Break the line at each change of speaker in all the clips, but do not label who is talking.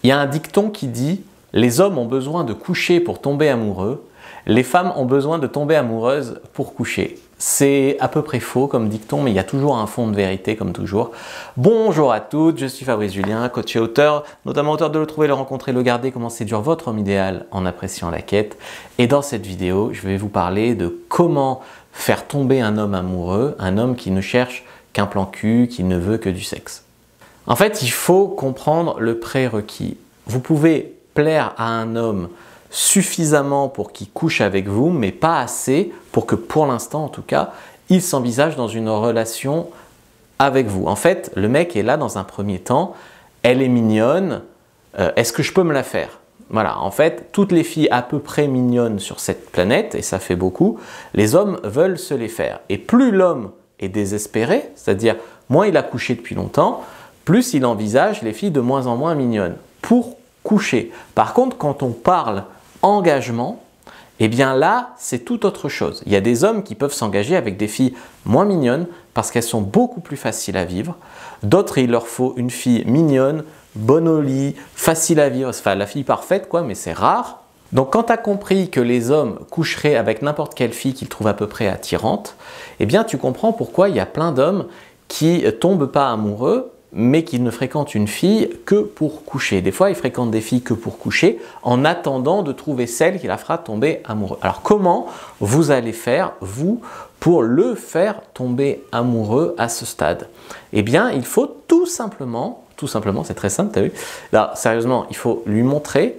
Il y a un dicton qui dit « Les hommes ont besoin de coucher pour tomber amoureux, les femmes ont besoin de tomber amoureuses pour coucher ». C'est à peu près faux comme dicton, mais il y a toujours un fond de vérité comme toujours. Bonjour à toutes, je suis Fabrice Julien, coach et auteur, notamment auteur de Le Trouver, Le Rencontrer, Le Garder, comment séduire votre homme idéal en appréciant la quête. Et dans cette vidéo, je vais vous parler de comment faire tomber un homme amoureux, un homme qui ne cherche qu'un plan cul, qui ne veut que du sexe. En fait, il faut comprendre le prérequis. Vous pouvez plaire à un homme suffisamment pour qu'il couche avec vous, mais pas assez pour que, pour l'instant en tout cas, il s'envisage dans une relation avec vous. En fait, le mec est là dans un premier temps, elle est mignonne, est-ce que je peux me la faire? Voilà, en fait, toutes les filles à peu près mignonnes sur cette planète, et ça fait beaucoup, les hommes veulent se les faire. Et plus l'homme est désespéré, c'est-à-dire moins il a couché depuis longtemps, plus il envisage les filles de moins en moins mignonnes pour coucher. Par contre, quand on parle engagement, eh bien là, c'est tout autre chose. Il y a des hommes qui peuvent s'engager avec des filles moins mignonnes parce qu'elles sont beaucoup plus faciles à vivre. D'autres, il leur faut une fille mignonne, bonne au lit, facile à vivre, enfin la fille parfaite quoi, mais c'est rare. Donc quand tu as compris que les hommes coucheraient avec n'importe quelle fille qu'ils trouvent à peu près attirante, eh bien tu comprends pourquoi il y a plein d'hommes qui tombent pas amoureux mais qui ne fréquentent une fille que pour coucher. Des fois, ils fréquentent des filles que pour coucher en attendant de trouver celle qui la fera tomber amoureux. Alors, comment vous allez faire, vous, pour le faire tomber amoureux à ce stade? Eh bien, il faut tout simplement, c'est très simple, tu as vu? Là, sérieusement, il faut lui montrer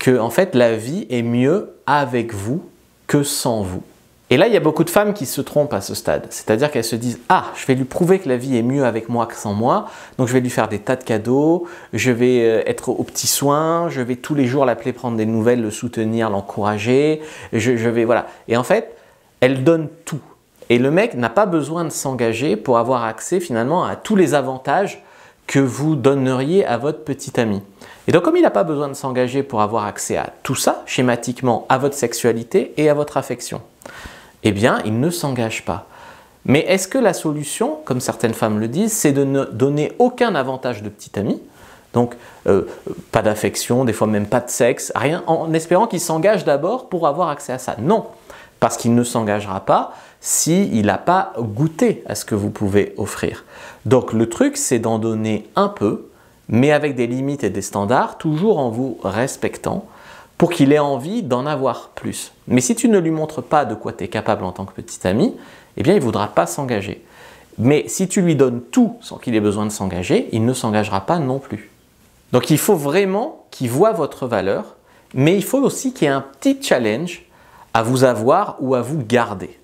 que, en fait, la vie est mieux avec vous que sans vous. Et là, il y a beaucoup de femmes qui se trompent à ce stade. C'est-à-dire qu'elles se disent « Ah, je vais lui prouver que la vie est mieux avec moi que sans moi, donc je vais lui faire des tas de cadeaux, je vais être aux petits soins, je vais tous les jours l'appeler, prendre des nouvelles, le soutenir, l'encourager, je vais… » Voilà. Et en fait, elles donnent tout. Et le mec n'a pas besoin de s'engager pour avoir accès finalement à tous les avantages que vous donneriez à votre petit ami. Et donc, comme il n'a pas besoin de s'engager pour avoir accès à tout ça, schématiquement, à votre sexualité et à votre affection, eh bien, il ne s'engage pas. Mais est-ce que la solution, comme certaines femmes le disent, c'est de ne donner aucun avantage de petit ami, donc pas d'affection, des fois même pas de sexe, rien, en espérant qu'il s'engage d'abord pour avoir accès à ça? Non, parce qu'il ne s'engagera pas s'il n'a pas goûté à ce que vous pouvez offrir. Donc le truc, c'est d'en donner un peu, mais avec des limites et des standards, toujours en vous respectant, pour qu'il ait envie d'en avoir plus. Mais si tu ne lui montres pas de quoi tu es capable en tant que petit ami, eh bien il ne voudra pas s'engager. Mais si tu lui donnes tout sans qu'il ait besoin de s'engager, il ne s'engagera pas non plus. Donc il faut vraiment qu'il voit votre valeur, mais il faut aussi qu'il y ait un petit challenge à vous avoir ou à vous garder.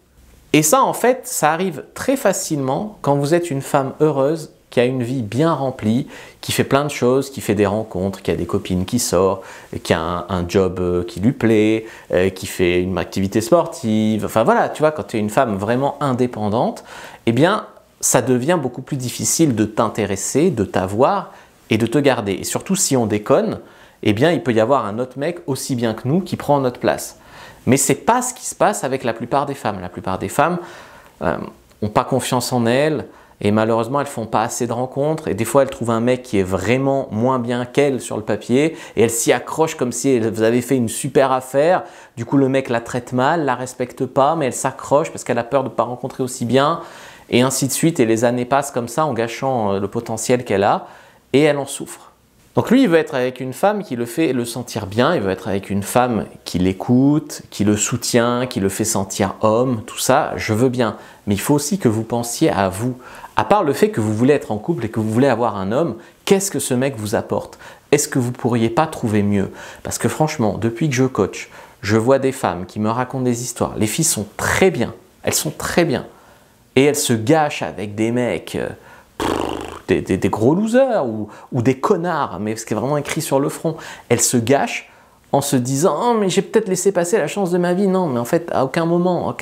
Et ça, en fait, ça arrive très facilement quand vous êtes une femme heureuse qui a une vie bien remplie, qui fait plein de choses, qui fait des rencontres, qui a des copines qui sortent, qui a un job qui lui plaît, qui fait une activité sportive. Enfin voilà, tu vois, quand tu es une femme vraiment indépendante, eh bien, ça devient beaucoup plus difficile de t'intéresser, de t'avoir et de te garder. Et surtout, si on déconne, eh bien, il peut y avoir un autre mec aussi bien que nous qui prend notre place. Mais ce n'est pas ce qui se passe avec la plupart des femmes. La plupart des femmes n'ont pas confiance en elles, et malheureusement, elles ne font pas assez de rencontres. Et des fois, elles trouvent un mec qui est vraiment moins bien qu'elles sur le papier. Et elles s'y accrochent comme si vous avez fait une super affaire. Du coup, le mec la traite mal, la respecte pas, mais elle s'accroche parce qu'elle a peur de ne pas rencontrer aussi bien. Et ainsi de suite. Et les années passent comme ça en gâchant le potentiel qu'elle a. Et elle en souffre. Donc lui, il veut être avec une femme qui le fait le sentir bien. Il veut être avec une femme qui l'écoute, qui le soutient, qui le fait sentir homme. Tout ça, je veux bien. Mais il faut aussi que vous pensiez à vous. À part le fait que vous voulez être en couple et que vous voulez avoir un homme, qu'est-ce que ce mec vous apporte? Est-ce que vous ne pourriez pas trouver mieux? Parce que franchement, depuis que je coach, je vois des femmes qui me racontent des histoires. Les filles sont très bien, elles sont très bien. Et elles se gâchent avec des mecs, des gros losers ou des connards, mais ce qui est vraiment écrit sur le front. Elles se gâchent en se disant « Oh, mais j'ai peut-être laissé passer la chance de ma vie. » Non, mais en fait, à aucun moment,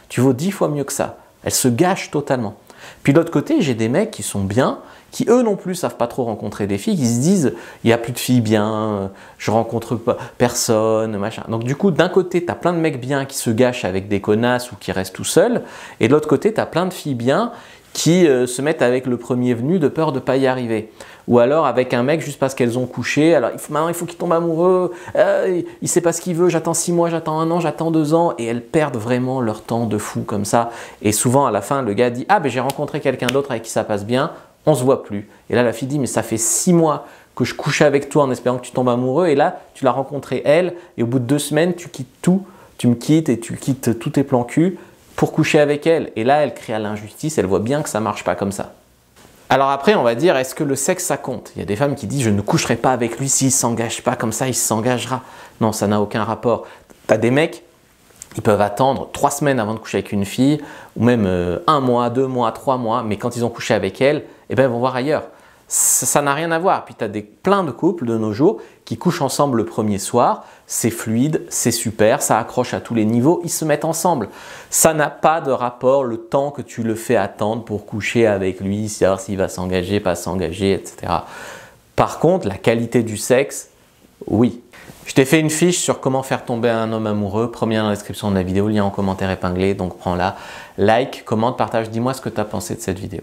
tu vaux 10 fois mieux que ça. Elles se gâchent totalement. Puis de l'autre côté, j'ai des mecs qui sont bien, qui eux non plus savent pas trop rencontrer des filles, qui se disent il n'y a plus de filles bien, je rencontre pas personne, machin. Donc du coup, d'un côté, tu as plein de mecs bien qui se gâchent avec des connasses ou qui restent tout seuls, et de l'autre côté, tu as plein de filles bien qui se mettent avec le premier venu de peur de ne pas y arriver. Ou alors avec un mec juste parce qu'elles ont couché, alors maintenant il faut qu'il tombe amoureux, il ne sait pas ce qu'il veut, j'attends 6 mois, j'attends 1 an, j'attends 2 ans, et elles perdent vraiment leur temps de fou comme ça. Et souvent à la fin, le gars dit « Ah ben j'ai rencontré quelqu'un d'autre avec qui ça passe bien, on se voit plus ». Et là la fille dit « Mais ça fait 6 mois que je couche avec toi en espérant que tu tombes amoureux, et là tu l'as rencontré elle, et au bout de 2 semaines tu quittes tout, tu me quittes et tu quittes tous tes plans cul pour coucher avec elle ». Et là elle crie à l'injustice, elle voit bien que ça ne marche pas comme ça. Alors après, on va dire, est-ce que le sexe, ça compte? Il y a des femmes qui disent, je ne coucherai pas avec lui s'il ne s'engage pas, comme ça, il s'engagera. Non, ça n'a aucun rapport. Tu as des mecs, ils peuvent attendre 3 semaines avant de coucher avec une fille, ou même 1 mois, 2 mois, 3 mois, mais quand ils ont couché avec elle, eh ben, ils vont voir ailleurs. Ça n'a rien à voir. Puis tu as plein de couples de nos jours qui couchent ensemble le premier soir, c'est fluide, c'est super, ça accroche à tous les niveaux, ils se mettent ensemble. Ça n'a pas de rapport le temps que tu le fais attendre pour coucher avec lui, savoir s'il va s'engager, pas s'engager, etc. Par contre, la qualité du sexe, oui. Je t'ai fait une fiche sur comment faire tomber un homme amoureux, premier dans la description de la vidéo, lien en commentaire épinglé, donc prends-la, like, commente, partage, dis-moi ce que tu as pensé de cette vidéo.